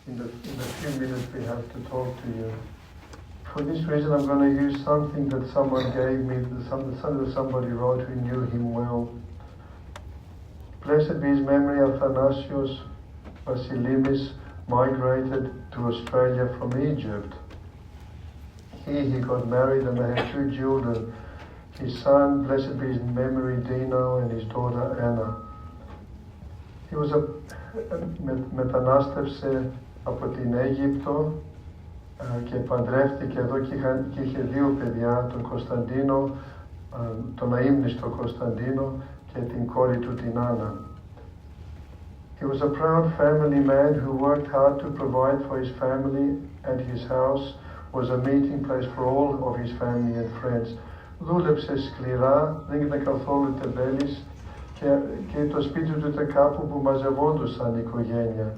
in the few minutes we have to talk to you. For this reason, I'm going to use something that someone gave me, that somebody wrote who knew him well. Blessed be his memory, Thanasios Vassilimis migrated to Australia from Egypt. Here he got married and they had 2 children. His son, blessed be his memory, Dino, and his daughter Anna. He was μετανάστευσε από την Αίγυπτο και παντρεύτηκε εδώ και είχε 2 παιδιά, τον Κωνσταντίνο, τον αείμνηστο Κωνσταντίνο και την κόρη του την Άννα. He was a proud family man who worked hard to provide for his family, and his house was a meeting place for all of his family and friends. Δούλεψε σκληρά, δεν ήταν καθόλου τεμπέλης και το σπίτι του ήταν κάπου που μαζευόντουσαν η οικογένεια.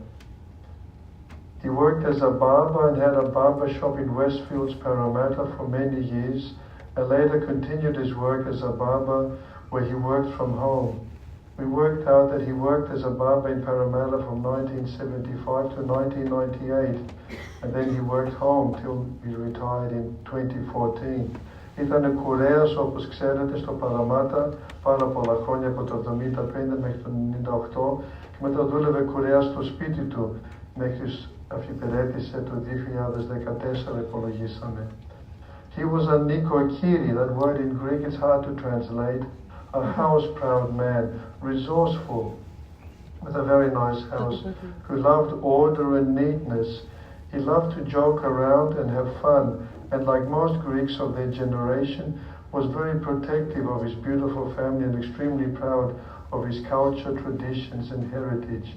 He worked as a barber and had a barber shop in Westfields, Parramatta for many years, and later continued his work as a barber where he worked from home. We worked out that he worked as a barber in Parramatta from 1975 to 1998, and then he worked home till he retired in 2014. Ήταν κουρέας, όπως ξέρετε, στο Παραμάτα πάρα πολλά χρόνια, από το 1975 μέχρι το 1998, και μετά δούλευε κουρέας στο σπίτι του μέχρι αφιπηρέτησε το 2014, υπολογίσαμε. He was a nikokiri, that word in Greek is hard to translate, a house-proud man, resourceful, with a very nice house, who loved order and neatness. He loved to joke around and have fun, and like most Greeks of their generation, was very protective of his beautiful family and extremely proud of his culture, traditions and heritage.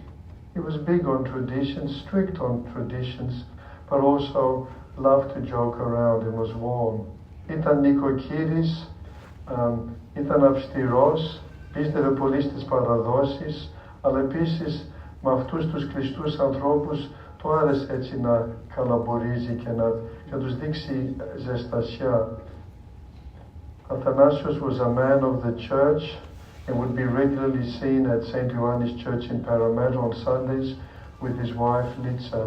He was big on traditions, strict on traditions, but also loved to joke around and was warm. Ήταν νοικοκύρης, ήταν αυστηρός, πίστευε πολύ στις παραδόσεις, αλλά επίσης με αυτούς τους κλειστούς ανθρώπους του άρεσε έτσι να καλαμπορίζει και να τους δείξει ζεστασιά. Thanasios was a man of the church and would be regularly seen at St. Ioannis Church in Parramatta on Sundays with his wife Litsa.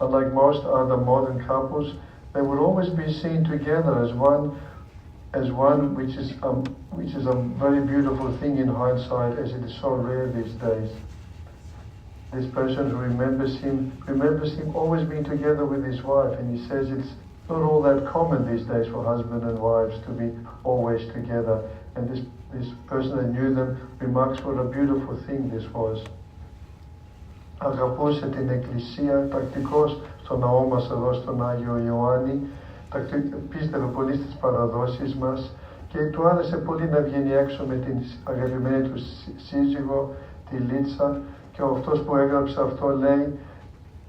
Unlike most other modern couples, they would always be seen together as one, which is a very beautiful thing in hindsight, as it is so rare these days. This person who remembers him always being together with his wife, and he says it's not all that common these days for husband and wives to be always together. And this person that knew them remarks what a beautiful thing this was. Αγαπούσε την Εκκλησία, τακτικός στο ναό μας εδώ στον Άγιο Ιωάννη, πίστευε πολύ στις παραδόσεις μας και του άρεσε πολύ να βγαίνει έξω με την αγαπημένη του σύζυγο, τη Λίτσα, και αυτός που έγραψε αυτό λέει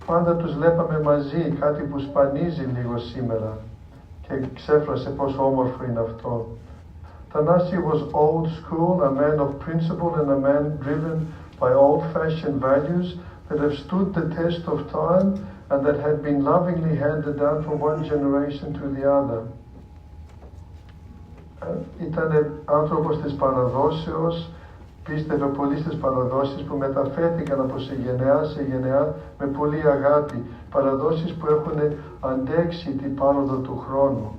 πάντα τους βλέπαμε μαζί, κάτι που σπανίζει λίγο σήμερα, και ξέφρασε πόσο όμορφο είναι αυτό. Thanasios was old school, a man of principle and a man driven by old-fashioned values that have stood the test of time and that had been lovingly handed down from one generation to the other. Ήταν άνθρωπος της παραδόσεως, πίστευε πολύ στις παραδόσεις που μεταφέρθηκαν από σε γενεά με πολύ αγάπη, παραδόσεις που έχουν αντέξει την πάροδο του χρόνου,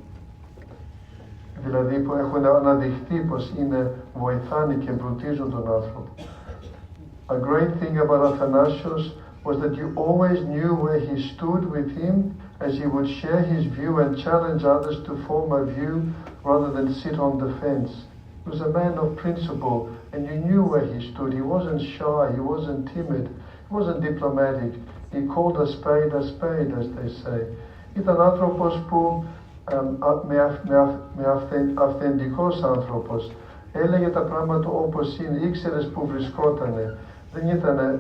δηλαδή που έχουν αναδειχθεί πως βοηθάνε και εμπλουτίζουν τον άνθρωπο. A great thing about Thanasios was that you always knew where he stood with him, as he would share his view and challenge others to form a view rather than sit on the fence. He was a man of principle, and you knew where he stood. He wasn't shy, he wasn't timid, he wasn't diplomatic. He called a spade, as they say. Ήταν άνθρωπος που με αυθεντικός άνθρωπος έλεγε τα πράγματα όπως είναι, ήξερες που βρισκότανε. Δεν ήταν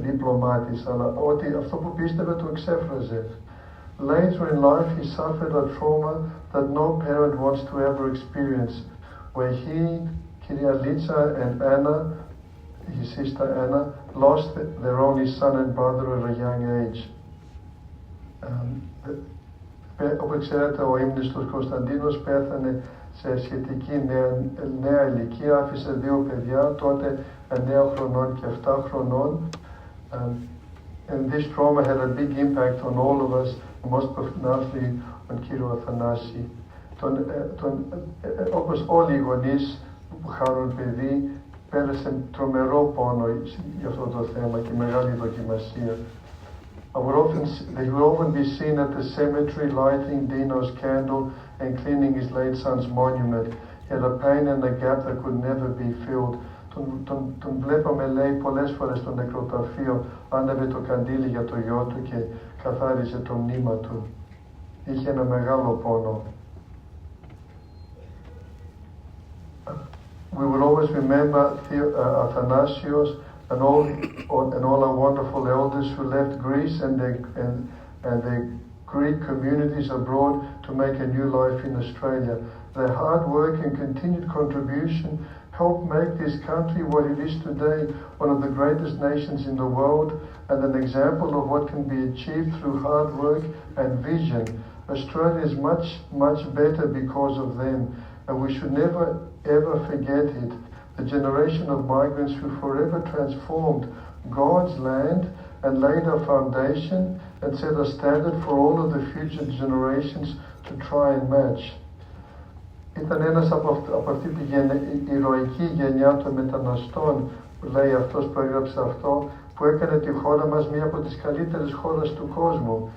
διπλωμάτης, αλλά ότι αυτό που πίστευε το εξέφραζε. Later in life he suffered a trauma that no parent wants to ever experience, where he, Kyria Litsa and Anna, his sister Anna, lost their only son and brother at a young age. Όπως ξέρετε, ο ύμνηστος Κωνσταντίνος πέθανε σε σχετική νέα ηλικία, άφησε 2 παιδιά, τότε 9 χρονών και 7 χρονών. And this trauma had a big impact on all of us, most profoundly on κύριο Αθανάση. Όπως όλοι οι γονείς που χάνουν παιδί, πέρασε τρομερό πόνο για αυτό το θέμα και μεγάλη δοκιμασία. They would often be seen at the cemetery lighting Dino's candle and cleaning his late son's monument. He had a pain and a gap that could never be filled. Τον βλέπαμε, λέει, πολλές φορές στο νεκροταφείο, άναβε το καντήλι για το γιο του και καθάριζε το μνήμα του. Είχε ένα μεγάλο πόνο. We would always remember Thanasios and all our wonderful elders who left Greece and the Greek communities abroad to make a new life in Australia. Their hard work and continued contribution helped make this country what it is today, one of the greatest nations in the world, and an example of what can be achieved through hard work and vision. Australia is much, much better because of them, and we should never, ever forget it. The generation of migrants who forever transformed God's land and laid a foundation and set a standard for all of the future generations to try and match. Ήταν ένας από αυτή τη ηρωική γενιά των μεταναστών, που λέει αυτός που έγραψε αυτό, που έκανε τη χώρα μας μία από τις καλύτερες χώρες του κόσμου.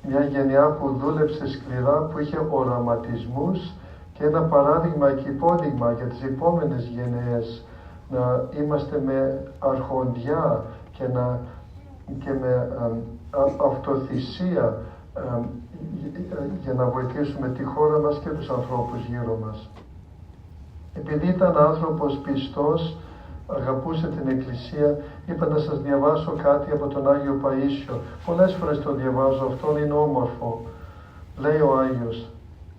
Μια γενιά που δούλεψε σκληρά, που είχε οραματισμούς και ένα παράδειγμα και υπόδειγμα για τις επόμενες γενναίες, να είμαστε με αρχοντιά και με αυτοθυσία για να βοηθήσουμε τη χώρα μας και τους ανθρώπους γύρω μας. Επειδή ήταν άνθρωπος πιστός, αγαπούσε την Εκκλησία, είπα να σας διαβάσω κάτι από τον Άγιο Παΐσιο. Πολλές φορές το διαβάζω, αυτό είναι όμορφο. Λέει ο Άγιος: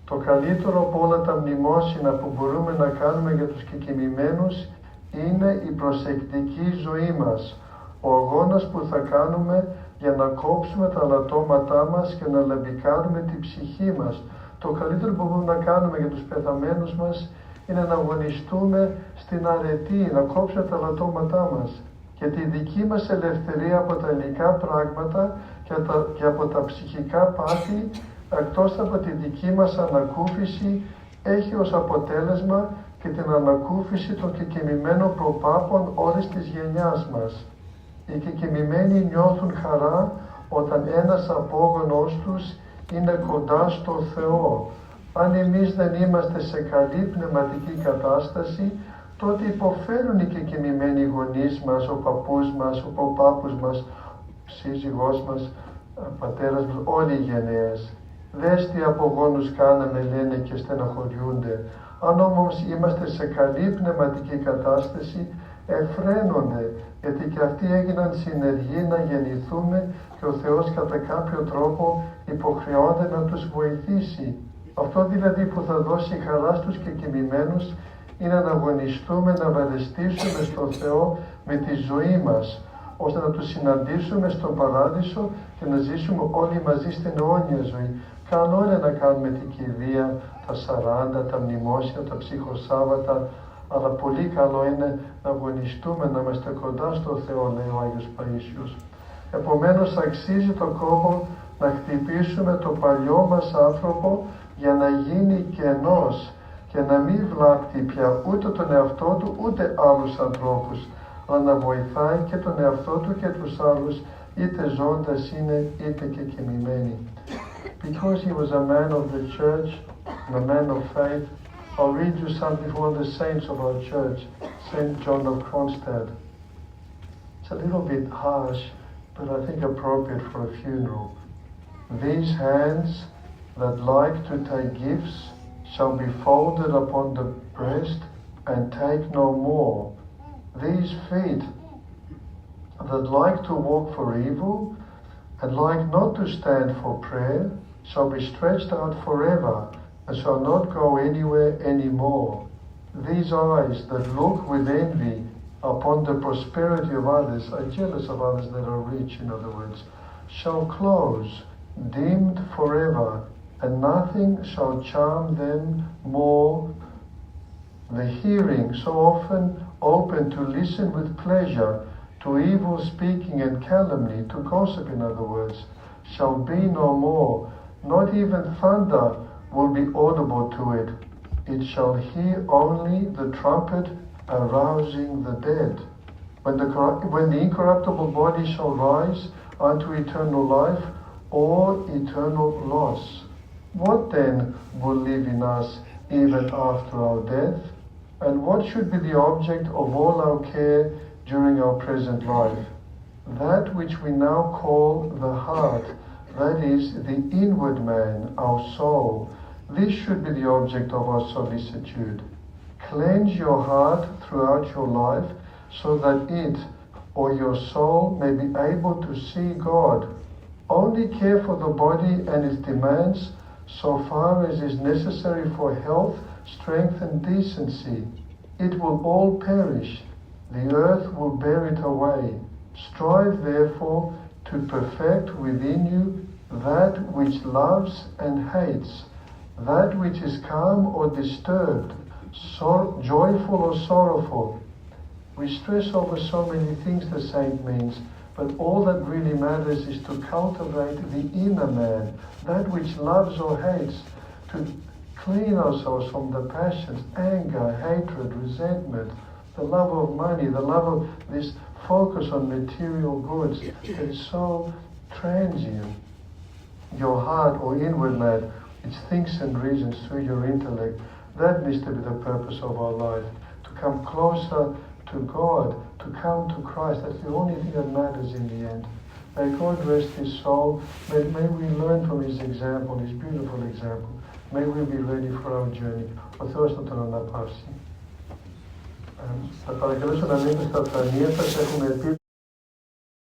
το καλύτερο από όλα τα μνημόσυνα που μπορούμε να κάνουμε για τους κεκοιμημένους είναι η προσεκτική ζωή μας. Ο αγώνας που θα κάνουμε για να κόψουμε τα λατώματά μας και να λαμπικάρουμε την ψυχή μας. Το καλύτερο που μπορούμε να κάνουμε για τους πεθαμένους μας είναι να αγωνιστούμε στην αρετή, να κόψουμε τα λατώματά μας. Και τη δική μας ελευθερία από τα υλικά πράγματα και από τα ψυχικά πάθη, εκτός από τη δική μας ανακούφιση, έχει ως αποτέλεσμα και την ανακούφιση των κεκοιμημένων προπάπων όλης της γενιάς μας. Οι κεκοιμημένοι νιώθουν χαρά όταν ένας απόγονος τους είναι κοντά στο Θεό. Αν εμείς δεν είμαστε σε καλή πνευματική κατάσταση, τότε υποφέρουν οι κεκοιμημένοι γονείς μας, ο παππούς μας, ο προπάπους μας, ο σύζυγός μας, ο πατέρας μας, όλοι οι γενναίες. Δες τι απογόνους κάναμε, λένε, και στεναχωριούνται. Αν όμως είμαστε σε καλή πνευματική κατάσταση, εφραίνονται, γιατί και αυτοί έγιναν συνεργοί να γεννηθούμε και ο Θεός κατά κάποιο τρόπο υποχρεώνται να τους βοηθήσει. Αυτό δηλαδή που θα δώσει χαρά στους κεκοιμημένους είναι να αγωνιστούμε, να βαδιστήσουμε στον Θεό με τη ζωή μας, ώστε να τους συναντήσουμε στον Παράδεισο και να ζήσουμε όλοι μαζί στην αιώνια ζωή. Καλό είναι να κάνουμε την κηδεία, τα 40, τα μνημόσυνα, τα ψυχοσάββατα, αλλά πολύ καλό είναι να αγωνιστούμε, να είμαστε κοντά στο Θεό, λέει ο Άγιος Παΐσιος. Επομένως αξίζει το κόπο να χτυπήσουμε το παλιό μας άνθρωπο για να γίνει κενός και να μην βλάπτει πια ούτε τον εαυτό του ούτε άλλους ανθρώπους, αλλά να βοηθάει και τον εαυτό του και τους άλλους, είτε ζώντας είναι είτε και κοιμημένοι. Because he was a man of the church, a man of faith, I'll read you something from one of the saints of our church, Saint John of Kronstadt. It's a little bit harsh, but I think appropriate for a funeral. These hands that like to take gifts shall be folded upon the breast and take no more. These feet that like to walk for evil and like not to stand for prayer shall be stretched out forever and shall not go anywhere anymore. These eyes that look with envy upon the prosperity of others, are jealous of others that are rich, in other words, shall close, dimmed forever, and nothing shall charm them more. The hearing so often open to listen with pleasure to evil speaking and calumny, to gossip in other words, shall be no more. Not even thunder will be audible to it. It shall hear only the trumpet arousing the dead. When the incorruptible body shall rise unto eternal life or eternal loss. What then will live in us even after our death? And what should be the object of all our care during our present life? That which we now call the heart, that is, the inward man, our soul. This should be the object of our solicitude. Cleanse your heart throughout your life, so that it, or your soul, may be able to see God. Only care for the body and its demands, so far as is necessary for health, strength and decency. It will all perish. The earth will bear it away. Strive therefore to perfect within you that which loves and hates, that which is calm or disturbed, joyful or sorrowful. We stress over so many things the saint means, but all that really matters is to cultivate the inner man, that which loves or hates, to clean ourselves from the passions, anger, hatred, resentment, the love of money, the love of this focus on material goods that is so transient. Your heart or inward man, which thinks and reasons through your intellect, that needs to be the purpose of our life, to come closer to God, to come to Christ. That's the only thing that matters in the end. May God rest his soul. May we learn from his example, his beautiful example. May we be ready for our journey. Ο Θεός θα τον αναπαύσει. Θα παρακαλέσω να μείνετε στα πλανία σας. Έχουμε